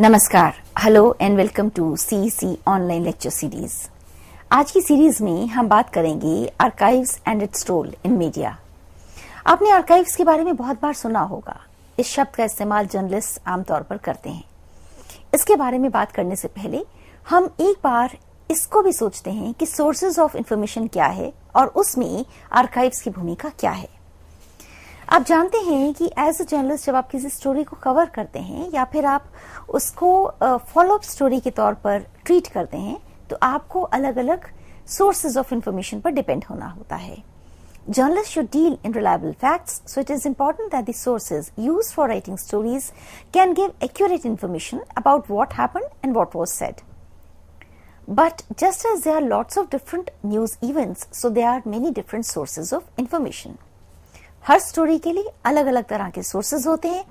नमस्कार, hello and welcome to CEC online lecture series. आज की सीरीज में हम बात करेंगे archives and its role in media. आपने आर्काइव्स के बारे में बहुत बार सुना होगा। इस शब्द का इस्तेमाल जर्नलिस्ट आमतौर पर करते हैं। इसके बारे में बात करने से पहले हम एक बार इसको भी सोचते हैं कि सोर्सेज ऑफ इंफॉर्मेशन क्या है और उसमें आर्काइव्स की भूमिका क्या है। आप जानते हैं कि एज अ जर्नलिस्ट जब आप किसी स्टोरी को कवर करते हैं या फिर आप उसको फॉलो अप स्टोरी के तौर पर ट्रीट करते हैं तो आपको अलग अलग सोर्सेज ऑफ इंफॉर्मेशन पर डिपेंड होना होता है। Journalists should deal in reliable facts, so it is important that the sources used for writing stories can give accurate information about what happened and what was said. But just as there are lots of different news events, so there are many different sources of information. Her story के लिए अलग अलग तरह के sources होते हैं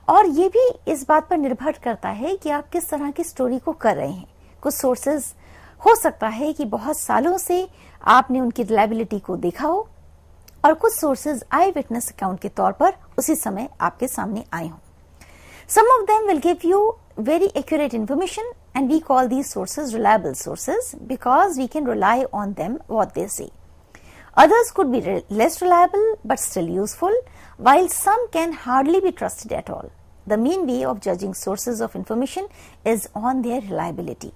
और ये भी इस बात पर निर्भर करता है कि आप किस तरह की स्टोरी को कर रहे हैं। कुछ सोर्सेज हो सकता है कि बहुत सालों से आपने उनकी रिलायबिलिटी को देखा हो और कुछ सोर्सेज आई विटनेस अकाउंट के तौर पर उसी समय आपके सामने आए हों। Some of them will give you very accurate information and we call these sources reliable sources because we can rely on them what they say. Others could be less reliable but still useful, while some can hardly be trusted at all. The main way of judging sources of information is on their reliability.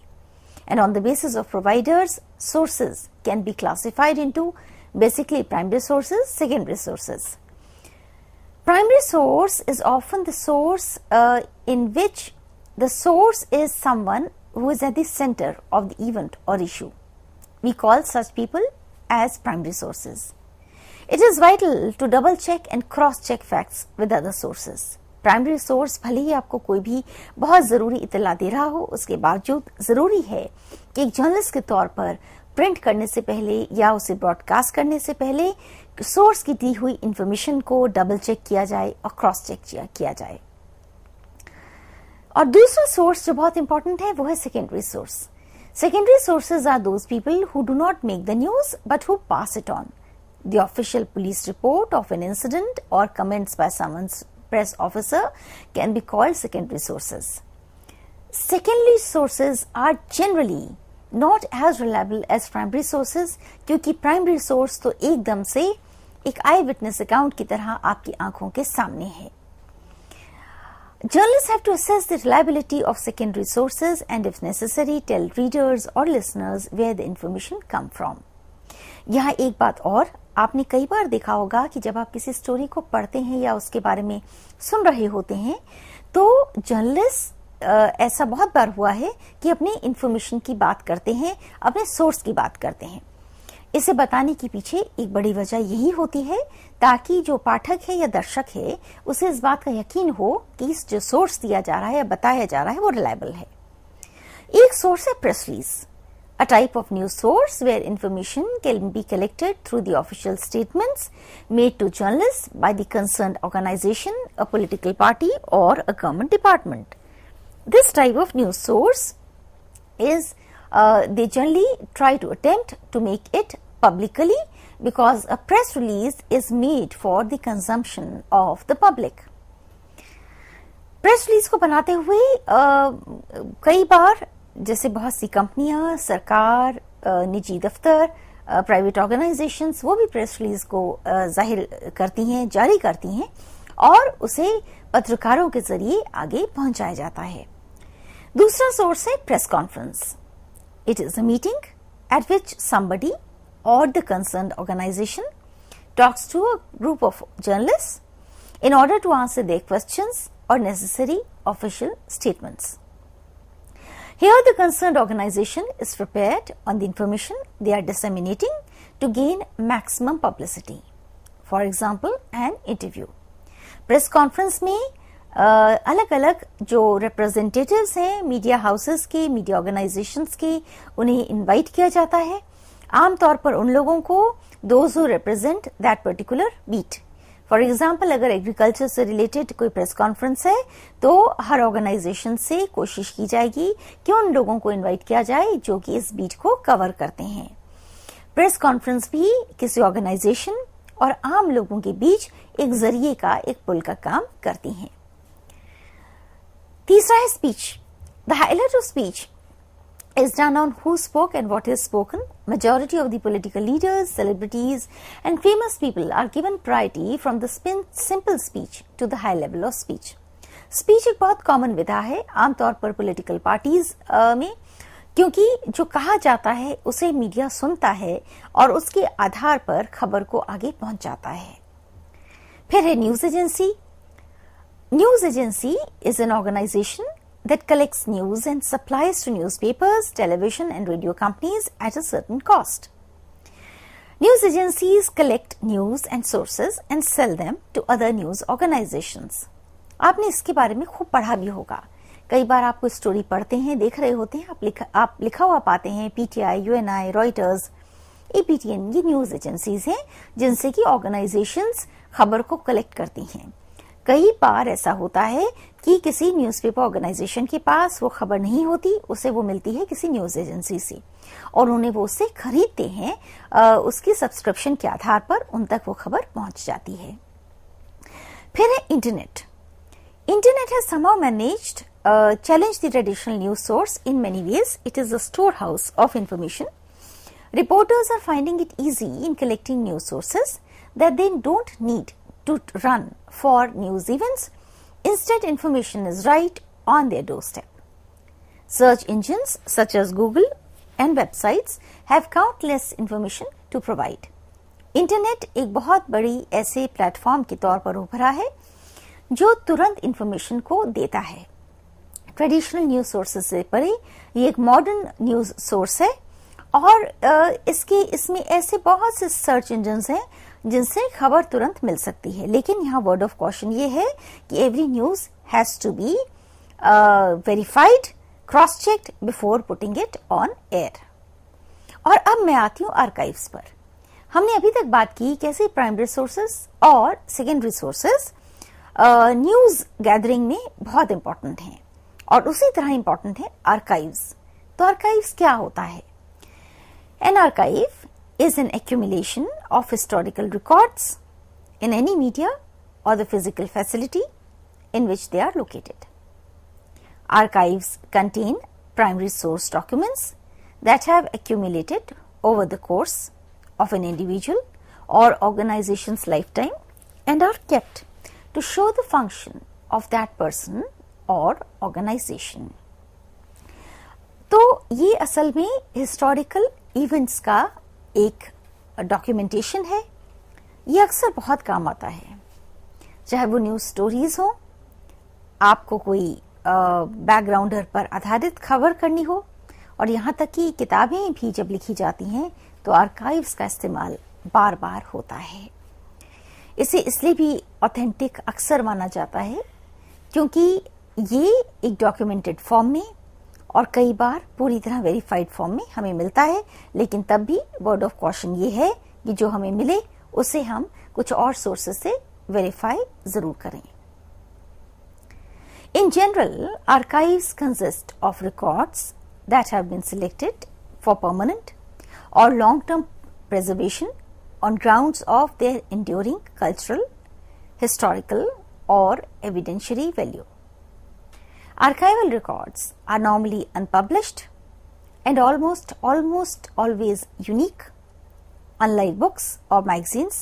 And on the basis of providers, sources can be classified into basically primary sources, secondary sources. Primary source is often the source in which the source is someone who is at the center of the event or issue. We call such people as primary sources. It is vital to double check and cross check facts with other sources. Primary source भले ही आपको कोई भी बहुत जरूरी इत्तला दे रहा हो, उसके बावजूद जरूरी है कि एक जर्नलिस्ट के तौर पर प्रिंट करने से पहले या उसे ब्रॉडकास्ट करने से पहले सोर्स की दी हुई इंफॉर्मेशन को डबल चेक किया जाए और क्रॉस चेक किया जाए। और दूसरा सोर्स जो बहुत इंपॉर्टेंट है वो है secondary source. Secondary sources are those people who do not make the news but who pass it on. The official police report of an incident or comments by someone's press officer can be called secondary sources. Secondary sources are generally not as reliable as primary sources क्योंकि primary source तो एकदम से एक आई witness account की तरह आपकी आंखों के सामने है। Journalists have to assess the reliability of secondary sources and if necessary tell readers or listeners where the information come from. यहाँ एक बात और, आपने कई बार देखा होगा कि जब आप किसी स्टोरी को पढ़ते हैं या उसके बारे में सुन रहे होते हैं तो जर्नलिस्ट ऐसा बहुत बार हुआ है कि अपने इंफॉर्मेशन की बात करते हैं, अपने सोर्स की बात करते हैं। इसे बताने के पीछे एक बड़ी वजह यही होती है ताकि जो पाठक है या दर्शक है उसे इस बात का यकीन हो कि इस जो सोर्स दिया जा रहा है या बताया जा रहा है वो रिलायबल है। एक सोर्स है press release, a type of news source where information can be collected through the official statements made to journalist by the concerned organisation, a political party और a government department. This type of news source is they generally try to attempt to make it publicly because a press release is made for the consumption of the public. Press release को बनाते हुए कई बार जैसे बहुत सी कंपनियां, सरकार, निजी दफ्तर, प्राइवेट ऑर्गेनाइजेशंस वो भी प्रेस रिलीज को जाहिर करती हैं, जारी करती हैं और उसे पत्रकारों के जरिए आगे पहुंचाया जाता है। दूसरा सोर्स है press conference. It is a meeting at which somebody or the concerned organization talks to a group of journalists in order to answer their questions or necessary official statements. Here the concerned organization is prepared on the information they are disseminating to gain maximum publicity. For example, an interview. Press conference में अलग अलग जो representatives हैं media houses के, media organisations के, उन्हें invite किया जाता है। आमतौर पर उन लोगों को those who represent that particular beat. For example अगर एग्रीकल्चर से रिलेटेड कोई प्रेस कॉन्फ्रेंस है तो हर ऑर्गेनाइजेशन से कोशिश की जाएगी कि उन लोगों को इनवाइट किया जाए जो कि इस बीट को कवर करते हैं। प्रेस कॉन्फ्रेंस भी किसी ऑर्गेनाइजेशन और आम लोगों के बीच एक जरिए का, एक पुल का काम करती हैं। तीसरा है speech. The highlight of speech is done on who spoke and what is spoken. Majority of the political leaders, celebrities and famous people are given priority from the simple speech to the high level of speech. Speech एक बहुत common विधा है आमतौर पर political parties में, क्योंकि जो कहा जाता है उसे मीडिया सुनता है और उसके आधार पर खबर को आगे पहुंचाता है। फिर है news agency. News agency is an organisation that collects news and supplies to newspapers, television and radio companies at a certain cost. News agencies collect news and sources and sell them to other news organizations. आपने इसके बारे में खूब पढ़ा भी होगा। कई बार आप कोई स्टोरी पढ़ते हैं, देख रहे होते हैं, आप लिखा हुआ पाते हैं पीटीआई, यूएनआई, रॉयटर्स, एपीटीएन, ये न्यूज एजेंसीज हैं जिनसे कि ऑर्गेनाइजेशंस खबर को कलेक्ट करती हैं। कई बार ऐसा होता है कि किसी न्यूज़पेपर ऑर्गेनाइजेशन के पास वो खबर नहीं होती, उसे वो मिलती है किसी न्यूज एजेंसी से और उन्हें वो उससे खरीदते हैं, उसकी सब्सक्रिप्शन के आधार पर उन तक वो खबर पहुंच जाती है। फिर है internet. Internet has somehow managed challenge the traditional news source in many ways. It is a storehouse of information. Reporters are finding it easy in collecting news sources that they don't need to run for news events. Instead, information is right on their doorstep. Search engines such as Google and websites have countless information to provide. Internet एक बहुत बड़ी ऐसे platform के तौर पर उभरा है जो तुरंत इंफॉर्मेशन को देता है। ट्रेडिशनल न्यूज सोर्सेज से परे ये एक मॉडर्न न्यूज सोर्स है और इसमें ऐसे बहुत से सर्च इंजन्स हैं जिनसे खबर तुरंत मिल सकती है। लेकिन यहाँ वर्ड ऑफ कॉशन ये है कि every news has to be verified, cross checked before putting it on air. और अब मैं आती हूँ आर्काइव्स पर। हमने अभी तक बात की कैसे प्राइमरी सोर्सेस और सेकेंडरी सोर्सेस न्यूज गैदरिंग में बहुत इंपॉर्टेंट हैं और उसी तरह इंपॉर्टेंट है आर्काइव्स। तो आर्काइव्स क्या होता है? An archive is an accumulation of historical records in any media or the physical facility in which they are located. Archives contain primary source documents that have accumulated over the course of an individual or organization's lifetime and are kept to show the function of that person or organization. तो ये असल में historical events का एक documentation है। ये अक्सर बहुत काम आता है, चाहे वो न्यूज स्टोरीज हो, आपको कोई बैकग्राउंडर पर आधारित खबर करनी हो, और यहाँ तक कि किताबें भी जब लिखी जाती हैं तो आर्काइव्स का इस्तेमाल बार बार होता है। इसे इसलिए भी ऑथेंटिक अक्सर माना जाता है क्योंकि ये एक डॉक्यूमेंटेड फॉर्म में और कई बार पूरी तरह वेरीफाइड फॉर्म में हमें मिलता है, लेकिन तब भी वर्ड ऑफ कॉशन ये है कि जो हमें मिले उसे हम कुछ और सोर्सेज से वेरीफाई जरूर करें। In general, archives consist of records that have been selected for permanent or long term preservation on grounds of their enduring cultural, historical or evidentiary value. Archival records are normally unpublished and almost always unique, unlike books or magazines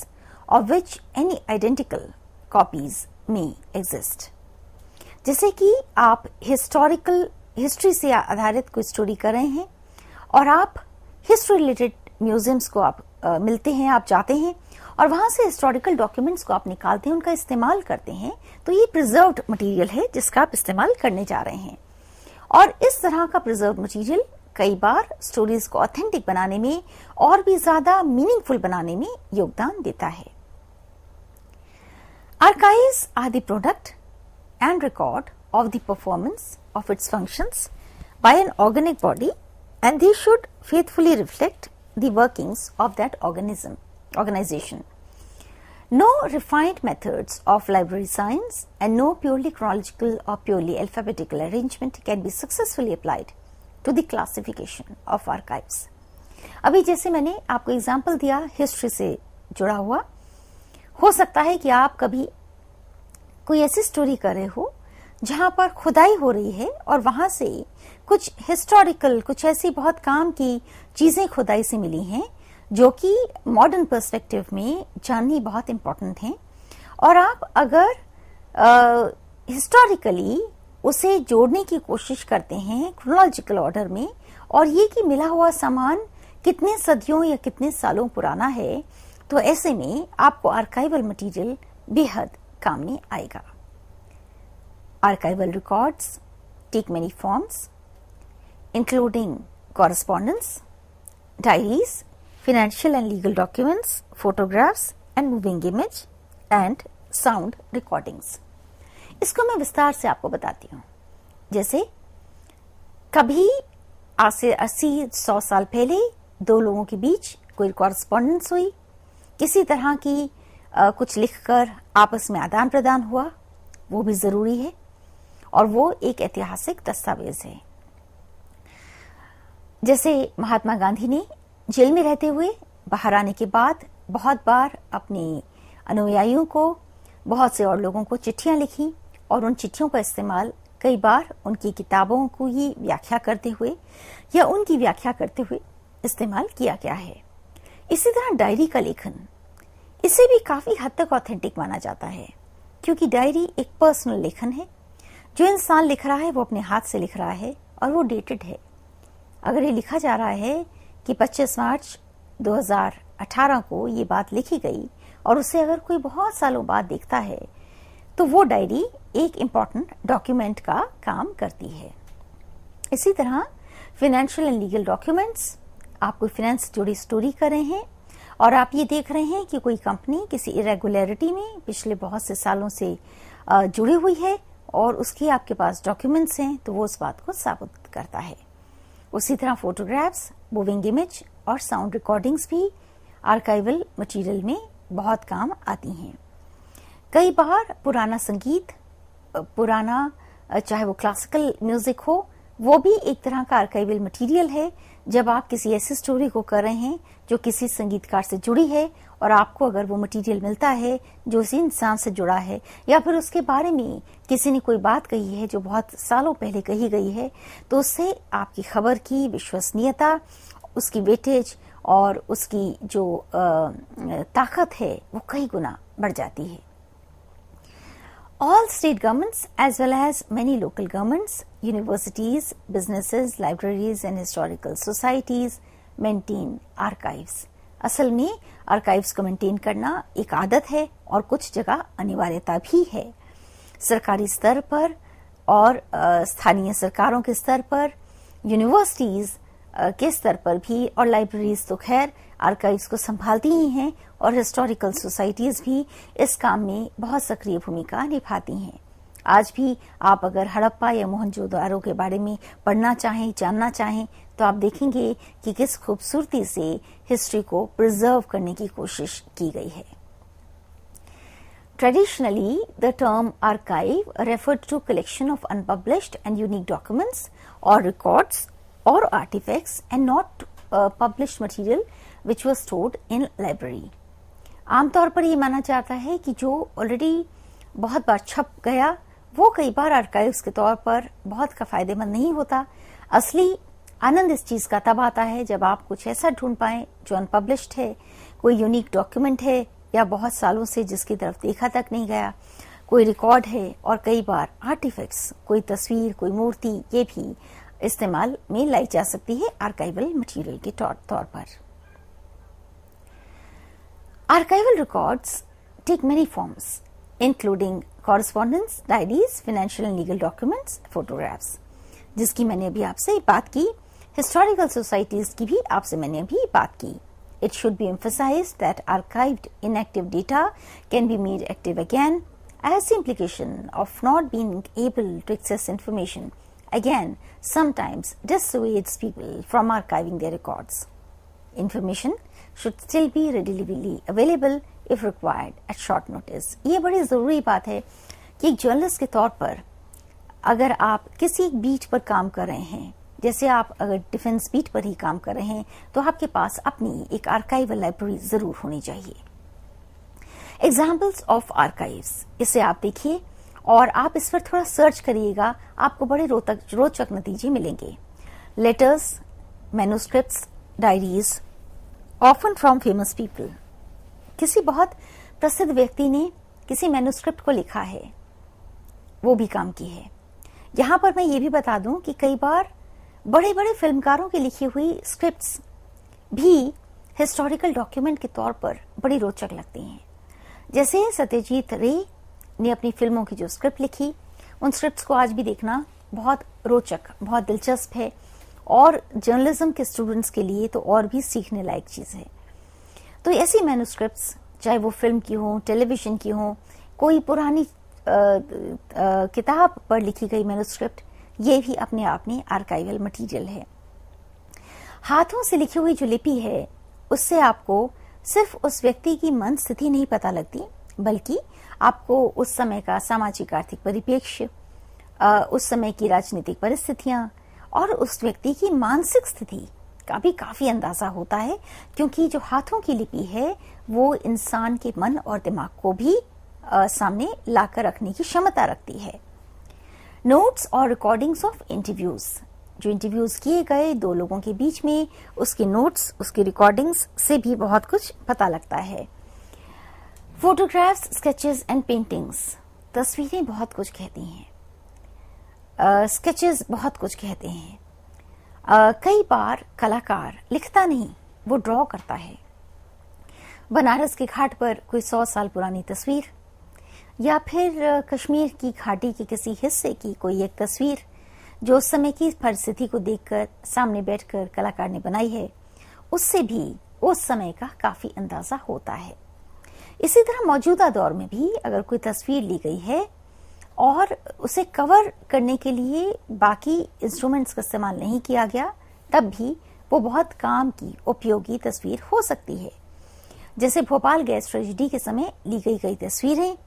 of which any identical copies may exist. जैसे कि आप history से आधारित कोई story कर रहे हैं और आप हिस्ट्री रिलेटेड म्यूजियम्स को आप मिलते हैं, आप जाते हैं और वहां से हिस्टोरिकल डॉक्यूमेंट्स को आप निकालते हैं, उनका इस्तेमाल करते हैं, तो ये प्रिजर्व्ड मटेरियल है जिसका आप इस्तेमाल करने जा रहे हैं। और इस तरह का प्रिजर्व्ड मटेरियल कई बार स्टोरीज को ऑथेंटिक बनाने में और भी ज्यादा मीनिंगफुल बनाने में योगदान देता है। Archives are the product and record of the performance of its functions by an organic body and they should faithfully reflect the workings of that organization. No refined methods of library science and no purely chronological or purely alphabetical arrangement can be successfully applied to the classification of archives. अभी जैसे मैंने आपको example दिया history से जुड़ा हुआ, हो सकता है कि आप कभी कोई ऐसी स्टोरी कर रहे हो जहां पर खुदाई हो रही है और वहां से कुछ हिस्टोरिकल, कुछ ऐसी बहुत काम की चीजें खुदाई से मिली हैं जो कि मॉडर्न पर्सपेक्टिव में जाननी बहुत इंपॉर्टेंट हैं। और आप अगर हिस्टोरिकली उसे जोड़ने की कोशिश करते हैं क्रोनोलॉजिकल ऑर्डर में, और ये कि मिला हुआ सामान कितने सदियों या कितने सालों पुराना है, तो ऐसे में आपको आर्काइवल मटेरियल बेहद काम में आएगा। Archival records take many forms including correspondence, diaries, financial and legal documents, photographs and moving image and sound recordings। इसको मैं विस्तार से आपको बताती हूँ। जैसे कभी आज से 80-100 साल पहले दो लोगों के बीच कोई कॉरेस्पॉन्डेंस हुई, किसी तरह की कुछ लिखकर आपस में आदान प्रदान हुआ, वो भी जरूरी है और वो एक ऐतिहासिक दस्तावेज है। जैसे महात्मा गांधी ने जेल में रहते हुए बाहर आने के बाद बहुत बार अपने अनुयायियों को, बहुत से और लोगों को चिट्ठियां लिखी और उन चिट्ठियों का इस्तेमाल कई बार उनकी किताबों को ही व्याख्या करते हुए या उनकी व्याख्या करते हुए इस्तेमाल किया गया है। इसी तरह डायरी का लेखन, इसे भी काफी हद तक ऑथेंटिक माना जाता है, क्योंकि डायरी एक पर्सनल लेखन है। जो इंसान लिख रहा है वो अपने हाथ से लिख रहा है और वो डेटेड है। अगर ये लिखा जा रहा है कि 25 मार्च 2018 को ये बात लिखी गई और उसे अगर कोई बहुत सालों बाद देखता है, तो वो डायरी एक इम्पॉर्टेंट डॉक्यूमेंट का काम करती है। इसी तरह फाइनेंशियल एंड लीगल डॉक्यूमेंट्स, आप कोई फाइनेंस से जुड़ी स्टोरी कर रहे हैं और आप ये देख रहे हैं कि कोई कंपनी किसी इरेगुलरिटी में पिछले बहुत से सालों से जुड़ी हुई है और उसकी आपके पास डॉक्यूमेंट्स हैं, तो वो उस बात को साबित करता है। उसी तरह फोटोग्राफ्स, मूविंग इमेज और साउंड रिकॉर्डिंग्स भी आर्काइवल मटेरियल में बहुत काम आती हैं। कई बार पुराना संगीत, पुराना चाहे वो क्लासिकल म्यूजिक हो, वो भी एक तरह का आर्काइवल मटेरियल है। जब आप किसी ऐसी स्टोरी को कर रहे हैं जो किसी संगीतकार से जुड़ी है और आपको अगर वो मटेरियल मिलता है जो उसी इंसान से जुड़ा है या फिर उसके बारे में किसी ने कोई बात कही है जो बहुत सालों पहले कही गई है, तो उससे आपकी खबर की विश्वसनीयता, उसकी वेटेज और उसकी जो ताकत है वो कई गुना बढ़ जाती है। All state governments as well as many local governments, universities, businesses, libraries and historical societies maintain archives। असल में आर्काइव्स को मेंटेन करना एक आदत है और कुछ जगह अनिवार्यता भी है। सरकारी स्तर पर और स्थानीय सरकारों के स्तर पर, यूनिवर्सिटीज के स्तर पर भी और लाइब्रेरीज तो खैर आर्काइव्स को संभालती ही हैं और हिस्टोरिकल सोसाइटीज भी इस काम में बहुत सक्रिय भूमिका निभाती हैं। आज भी आप अगर हड़प्पा या मोहनजोदारो के बारे में पढ़ना चाहें, जानना चाहें, तो आप देखेंगे कि किस खूबसूरती से हिस्ट्री को प्रिजर्व करने की कोशिश की गई है। Traditionally, the term archive referred to collection of unpublished and unique documents or records or artifacts and not published material which was stored in library। आमतौर पर ये माना जाता है कि जो ऑलरेडी बहुत बार छप गया वो कई बार आर्काइव्स के तौर पर बहुत का फायदेमंद नहीं होता। असली आनंद इस चीज का तब आता है जब आप कुछ ऐसा ढूंढ पाएं जो अनपब्लिश्ड है, कोई यूनिक डॉक्यूमेंट है या बहुत सालों से जिसकी तरफ देखा तक नहीं गया, कोई रिकॉर्ड है और कई बार आर्टिफैक्ट्स, कोई तस्वीर, कोई मूर्ति, ये भी इस्तेमाल में लाई जा सकती है आर्काइवल मटेरियल के तौर पर। Archival records take many forms including correspondence, diaries, financial and legal documents, photographs, जिसकी मैंने अभी आपसे बात की। हिस्टोरिकल सोसाइटीज की भी आपसे मैंने अभी बात की। It should be emphasized that archived inactive data can be made active again as the implication of not being able to access information again sometimes dissuades people from archiving their records. Information should still be readily available if required at short notice। ये बड़ी जरूरी बात है कि एक journalist के तौर पर अगर आप किसी एक बीट पर काम कर रहे हैं, जैसे आप अगर डिफेंस बीट पर ही काम कर रहे हैं, तो आपके पास अपनी एक आर्काइवल लाइब्रेरी जरूर होनी चाहिए। एग्जाम्पल्स ऑफ आर्काइव्स, इसे आप देखिए और आप इस पर थोड़ा सर्च करिएगा, आपको बड़े रोचक नतीजे मिलेंगे। Letters, manuscripts, diaries often from famous people. किसी बहुत प्रसिद्ध व्यक्ति ने किसी मैन्युस्क्रिप्ट को लिखा है, वो भी काम की है। यहां पर मैं ये भी बता दूं कि कई बार बड़े बड़े फिल्मकारों की लिखी हुई स्क्रिप्ट्स भी हिस्टोरिकल डॉक्यूमेंट के तौर पर बड़ी रोचक लगती हैं। जैसे सत्यजीत रे ने अपनी फिल्मों की जो स्क्रिप्ट लिखी, उन स्क्रिप्ट्स को आज भी देखना बहुत रोचक, बहुत दिलचस्प है और जर्नलिज्म के स्टूडेंट्स के लिए तो और भी सीखने लायक चीज है। तो ऐसी मैन्युस्क्रिप्ट्स, चाहे वो फिल्म की हो, टेलीविजन की हो, कोई पुरानी किताब पर लिखी गई मैन्युस्क्रिप्ट, ये भी अपने आप में आर्काइवल मटेरियल है। हाथों से लिखी हुई जो लिपि है, उससे आपको सिर्फ उस व्यक्ति की मन स्थिति नहीं पता लगती, बल्कि आपको उस समय का सामाजिक आर्थिक परिप्रेक्ष्य, उस समय की राजनीतिक परिस्थितियां और उस व्यक्ति की मानसिक स्थिति का भी काफी अंदाजा होता है, क्योंकि जो हाथों की लिपि है वो इंसान के मन और दिमाग को भी सामने लाकर रखने की क्षमता रखती है। नोट्स और रिकॉर्डिंग्स ऑफ इंटरव्यूज, जो इंटरव्यूज किए गए दो लोगों के बीच में, उसके नोट्स, उसकी रिकॉर्डिंग्स से भी बहुत कुछ पता लगता है। फोटोग्राफ्स, स्केचेस एंड पेंटिंग्स, तस्वीरें बहुत कुछ कहती हैं, स्केचेस बहुत कुछ कहते हैं। कई बार कलाकार लिखता नहीं, वो ड्रॉ करता है। बनारस के घाट पर कोई 100 साल पुरानी तस्वीर, या फिर कश्मीर की घाटी के किसी हिस्से की कोई एक तस्वीर जो उस समय की परिस्थिति को देखकर सामने बैठकर कलाकार ने बनाई है, उससे भी उस समय का काफी अंदाजा होता है। इसी तरह मौजूदा दौर में भी अगर कोई तस्वीर ली गई है और उसे कवर करने के लिए बाकी इंस्ट्रूमेंट्स का इस्तेमाल नहीं किया गया, तब भी वो बहुत काम की उपयोगी तस्वीर हो सकती है। जैसे भोपाल गैस ट्रेजेडी के समय ली गई तस्वीरें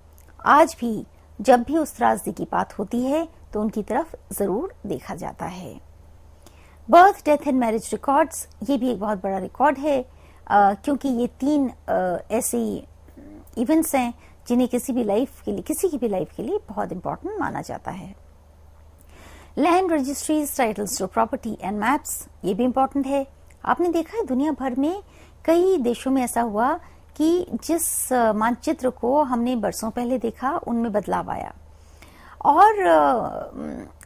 आज भी जब भी उस त्रासदी की बात होती है तो उनकी तरफ जरूर देखा जाता है। Birth, death and marriage records, ये भी एक बहुत बड़ा रिकॉर्ड है, क्योंकि ये 3 ऐसे इवेंट्स हैं जिन्हें किसी की भी लाइफ के लिए बहुत इंपॉर्टेंट माना जाता है। Land registries, titles to property and maps, ये भी इंपॉर्टेंट है। आपने देखा है दुनिया भर में कई देशों में ऐसा हुआ कि जिस मानचित्र को हमने बरसों पहले देखा, उनमें बदलाव आया। और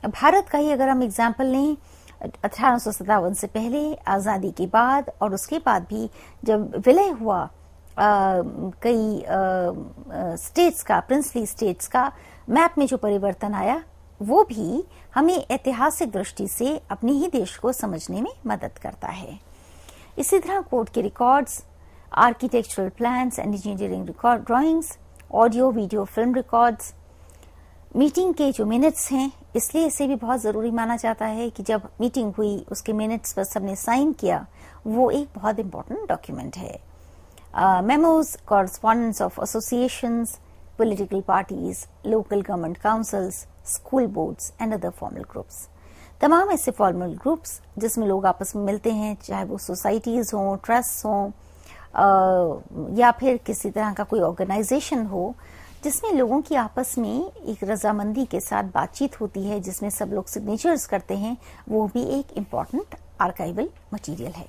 भारत का ही अगर हम एग्जाम्पल लें, 1857 से पहले, आजादी के बाद और उसके बाद भी जब विलय हुआ कई स्टेट्स का, प्रिंसली स्टेट्स का मैप में जो परिवर्तन आया, वो भी हमें ऐतिहासिक दृष्टि से अपने ही देश को समझने में मदद करता है। इसी तरह कोर्ट के records, architectural plans and engineering record drawings, audio video film records, meeting के जो मिनट्स हैं, इसलिए इसे भी बहुत जरूरी माना जाता है कि जब मीटिंग हुई उसके मिनट्स पर सबने साइन किया, वो एक बहुत इंपॉर्टेंट डॉक्यूमेंट है। Memos, correspondence of associations, political parties, local government councils, school boards and other formal groups, तमाम ऐसे फॉर्मल ग्रुप्स जिसमें लोग आपस में मिलते हैं, चाहे वो सोसाइटीज हों, ट्रस्ट हों, या फिर किसी तरह का कोई ऑर्गेनाइजेशन हो, जिसमें लोगों की आपस में एक रजामंदी के साथ बातचीत होती है, जिसमें सब लोग सिग्नेचर्स करते हैं, वो भी एक इम्पॉर्टेंट आर्काइवल मटेरियल है।